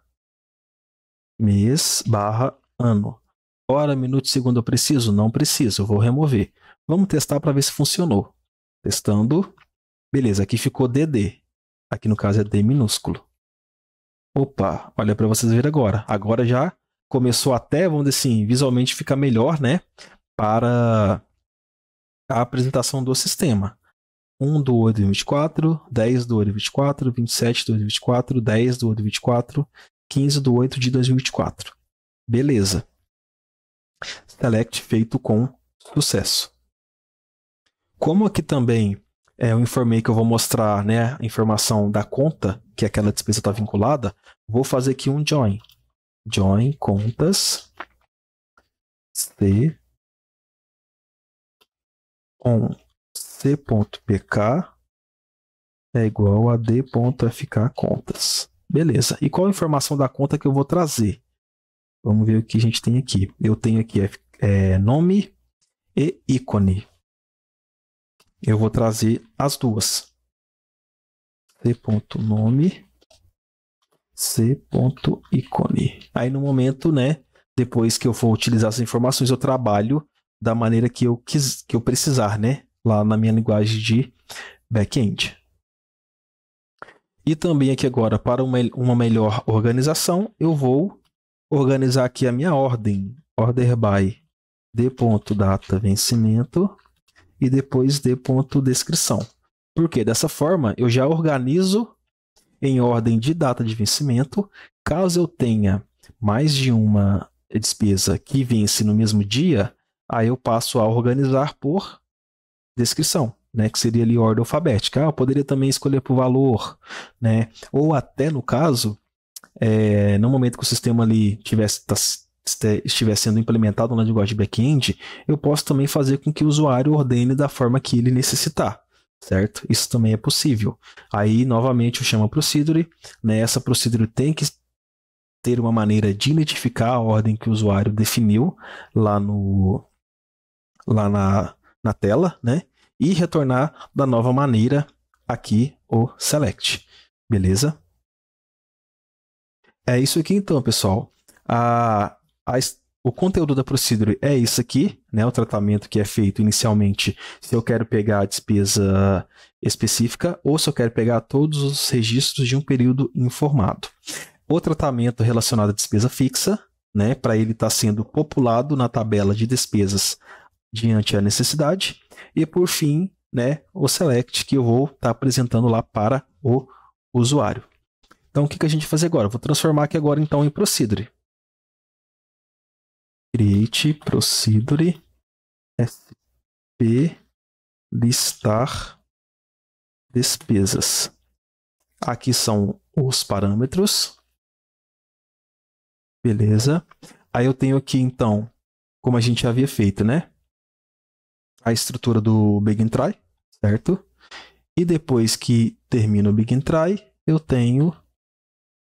mês barra ano. Hora, minuto, segundo eu preciso? Não preciso, eu vou remover. Vamos testar para ver se funcionou. Testando. Beleza, aqui ficou DD. Aqui no caso é D minúsculo. Opa, olha para vocês verem agora. Agora já começou até, vamos dizer assim, visualmente ficar melhor, né? Para a apresentação do sistema. 1 do 8 de 24, 10 do 8 de 24, 27 do 8 de 24, 10 do 8 de 24, 15 do 8 de 2024. Beleza. Select feito com sucesso. Como aqui também eu informei que eu vou mostrar, né, a informação da conta que aquela despesa está vinculada, vou fazer aqui um join. Join contas C com C.pk é igual a D.fk contas. Beleza. E qual a informação da conta que eu vou trazer? Vamos ver o que a gente tem aqui. Eu tenho aqui nome e ícone. Eu vou trazer as duas. C.nome, C.ícone. Aí no momento, né, depois que eu for utilizar as informações, eu trabalho da maneira que eu precisar, né, lá na minha linguagem de back-end. E também aqui agora, para uma melhor organização, eu vou organizar aqui a minha ordem. Order by d.data vencimento e depois d.descrição. Porque dessa forma eu já organizo em ordem de data de vencimento. Caso eu tenha mais de uma despesa que vence no mesmo dia, aí eu passo a organizar por descrição, né, que seria ali ordem alfabética. Eu poderia também escolher por valor, né, ou até no caso, no momento que o sistema ali estiver sendo implementado na linguagem back-end, eu posso também fazer com que o usuário ordene da forma que ele necessitar, certo? Isso também é possível. Aí, novamente, eu chamo a procedure, né, essa procedure tem que ter uma maneira de identificar a ordem que o usuário definiu lá na tela, né? E retornar da nova maneira aqui o select. Beleza? É isso aqui então, pessoal. O conteúdo da procedure é isso aqui, né? O tratamento que é feito inicialmente se eu quero pegar a despesa específica ou se eu quero pegar todos os registros de um período informado. O tratamento relacionado à despesa fixa, né? Para ele estar sendo populado na tabela de despesas diante a necessidade. E por fim, né, o select que eu vou estar apresentando lá para o usuário. Então o que a gente vai fazer agora? Eu vou transformar aqui agora então em procedure. Create procedure sp listar despesas. Aqui são os parâmetros. Beleza. Aí eu tenho aqui então, como a gente havia feito, né? A estrutura do begin try, certo? E depois que termina o begin try, eu tenho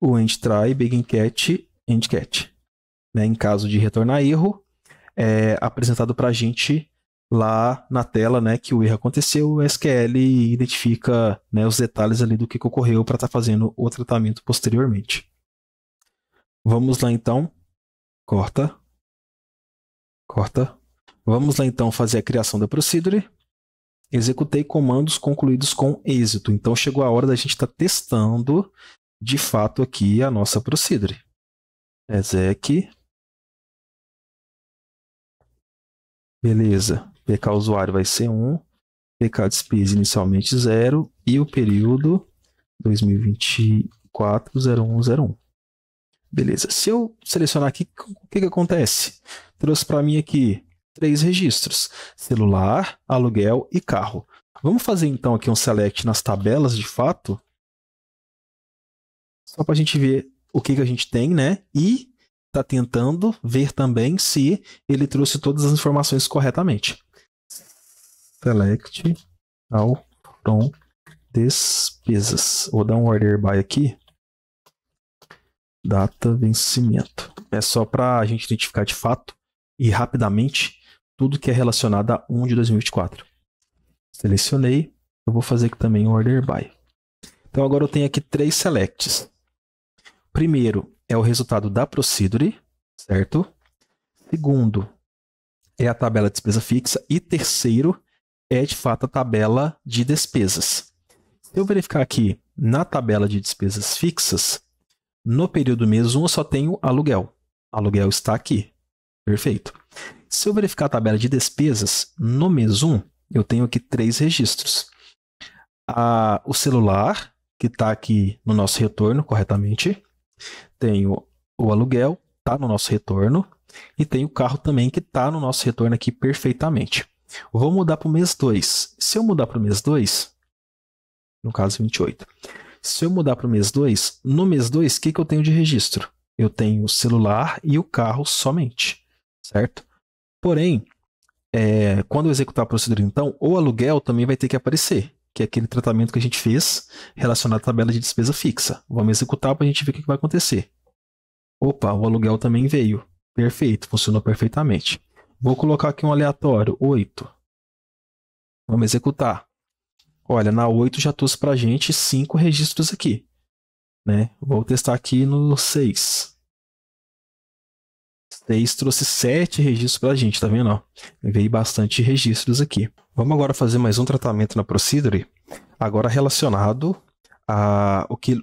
o end try, begin catch, end catch. Né? Em caso de retornar erro, é apresentado para a gente lá na tela, né, que o erro aconteceu, o SQL identifica, né, os detalhes ali do que ocorreu para estar fazendo o tratamento posteriormente. Vamos lá então. Corta. Vamos lá então fazer a criação da procedure. Executei comandos concluídos com êxito. Então chegou a hora da gente estar testando de fato aqui a nossa procedure. Exec. Beleza. PK usuário vai ser 1. PK despesa inicialmente 0. E o período 2024-0101. Beleza. Se eu selecionar aqui, o que acontece? Trouxe para mim aqui 3 registros: celular, aluguel e carro. Vamos fazer então aqui um select nas tabelas de fato, só para a gente ver o que a gente tem, né? E está tentando ver também se ele trouxe todas as informações corretamente. Select all from despesas. Vou dar um order by aqui. Data vencimento. É só para a gente identificar de fato e rapidamente tudo que é relacionado a 1 de 2024. Selecionei. Eu vou fazer aqui também o order by. Então agora eu tenho aqui 3 selects. Primeiro é o resultado da procedure, certo? Segundo é a tabela de despesa fixa. E terceiro é de fato a tabela de despesas. Se eu verificar aqui na tabela de despesas fixas, no período mês 1 eu só tenho aluguel. Aluguel está aqui. Perfeito. Se eu verificar a tabela de despesas, no mês 1, eu tenho aqui 3 registros. O celular, que está aqui no nosso retorno corretamente. Tenho o aluguel, está no nosso retorno. E tem o carro também, que está no nosso retorno aqui perfeitamente. Vou mudar para o mês 2. Se eu mudar para o mês 2, no caso 28. Se eu mudar para o mês 2, no mês 2, o que eu tenho de registro? Eu tenho o celular e o carro somente, certo? Porém, quando eu executar a procedura, então, o aluguel também vai ter que aparecer, que é aquele tratamento que a gente fez relacionado à tabela de despesa fixa. Vamos executar para a gente ver o que vai acontecer. Opa, o aluguel também veio. Perfeito, funcionou perfeitamente. Vou colocar aqui um aleatório, 8. Vamos executar. Olha, na 8 já trouxe para a gente 5 registros aqui. Né? Vou testar aqui no 6. 6 trouxe 7 registros para a gente, tá vendo? Ó, veio bastante registros aqui. Vamos agora fazer mais um tratamento na procedure, agora relacionado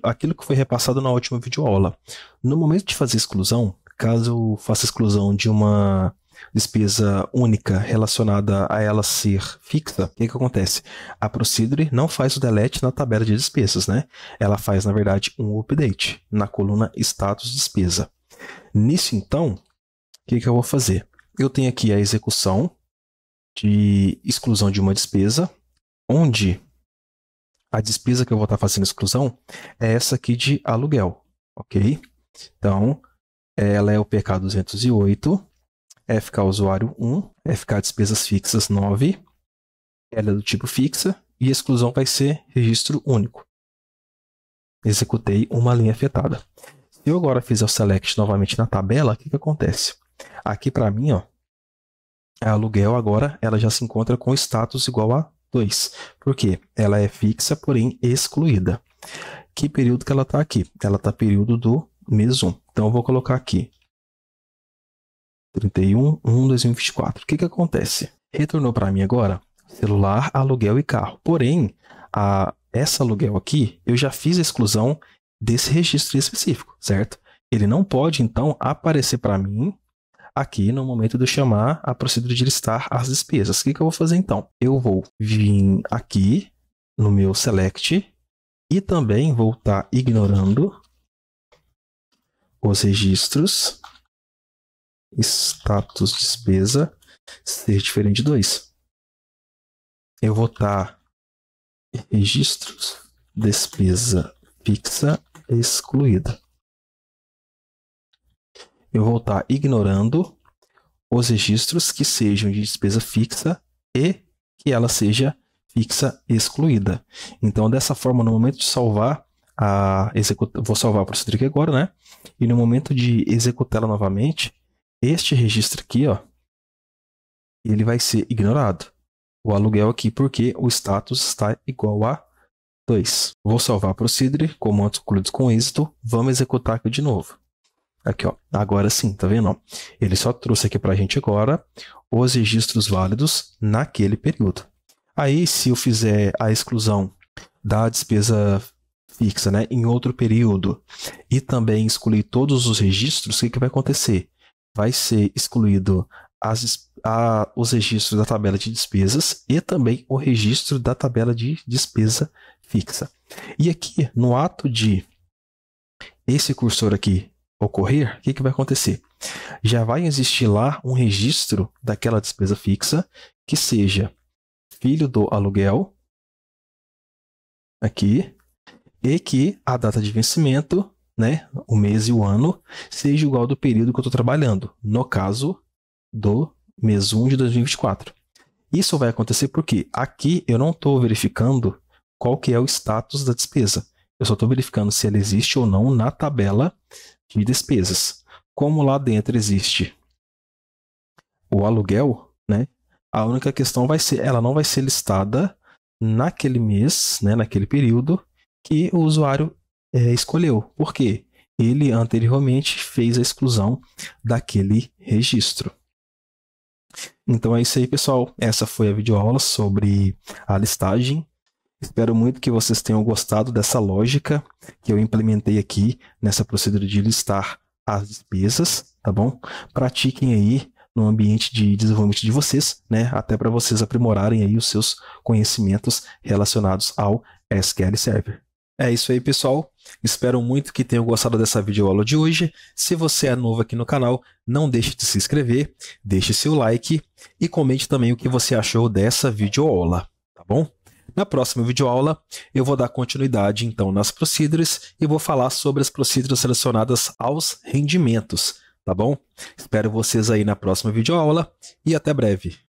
àquilo que foi repassado na última videoaula. No momento de fazer exclusão, caso eu faça exclusão de uma despesa única relacionada a ela ser fixa, o que acontece? A procedure não faz o delete na tabela de despesas, né? Ela faz, na verdade, um update na coluna status despesa. Nisso, então, que eu vou fazer? Eu tenho aqui a execução de exclusão de uma despesa, onde a despesa que eu vou estar fazendo exclusão é essa aqui de aluguel, ok? Então, ela é o PK 208, FK usuário 1, FK despesas fixas 9, ela é do tipo fixa e a exclusão vai ser registro único. Executei uma linha afetada. Se eu agora fizer o select novamente na tabela, o que acontece? Aqui para mim, ó, a aluguel agora ela já se encontra com status igual a 2. Por quê? Ela é fixa, porém excluída. Que período que ela está aqui? Ela está período do mês 1. Então eu vou colocar aqui 31/1/2024. O que acontece? Retornou para mim agora celular, aluguel e carro. Porém, essa aluguel aqui, eu já fiz a exclusão desse registro específico, certo? Ele não pode, então, aparecer para mim aqui no momento de eu chamar a procedura de listar as despesas. O que eu vou fazer, então? Eu vou vir aqui no meu select e também vou estar ignorando os registros status despesa ser diferente de 2. Eu vou estar registros despesa fixa excluída. Eu vou estar ignorando os registros que sejam de despesa fixa e que ela seja fixa excluída. Então, dessa forma, no momento de salvar vou salvar a procedura aqui agora, né? E no momento de executá-la novamente, este registro aqui, ó, ele vai ser ignorado. O aluguel aqui, porque o status está igual a 2. Vou salvar a procedure, comandos concluídos com êxito. Vamos executar aqui de novo. Aqui, ó. Agora sim, tá vendo? Ó? Ele só trouxe aqui para a gente agora os registros válidos naquele período. Aí, se eu fizer a exclusão da despesa fixa, né, em outro período e também excluir todos os registros, o que vai acontecer? Vai ser excluído os registros da tabela de despesas e também o registro da tabela de despesa fixa. E aqui, no ato de esse cursor aqui ocorrer, o que vai acontecer? Já vai existir lá um registro daquela despesa fixa que seja filho do aluguel, aqui, e que a data de vencimento, né, o mês e o ano, seja igual ao do período que eu estou trabalhando, no caso do mês 1 de 2024. Isso vai acontecer porque aqui eu não estou verificando qual que é o status da despesa. Eu só estou verificando se ela existe ou não na tabela de despesas. Como lá dentro existe o aluguel, né, a única questão vai ser, ela não vai ser listada naquele mês, né, naquele período que o usuário escolheu. Por quê? Ele anteriormente fez a exclusão daquele registro. Então é isso aí, pessoal. Essa foi a videoaula sobre a listagem. Espero muito que vocês tenham gostado dessa lógica que eu implementei aqui nessa procedura de listar as despesas, tá bom? Pratiquem aí no ambiente de desenvolvimento de vocês, né? Até para vocês aprimorarem aí os seus conhecimentos relacionados ao SQL Server. É isso aí, pessoal. Espero muito que tenham gostado dessa videoaula de hoje. Se você é novo aqui no canal, não deixe de se inscrever, deixe seu like e comente também o que você achou dessa videoaula, tá bom? Na próxima videoaula, eu vou dar continuidade, então, nas procedures e vou falar sobre as procedures relacionadas aos rendimentos, tá bom? Espero vocês aí na próxima videoaula e até breve.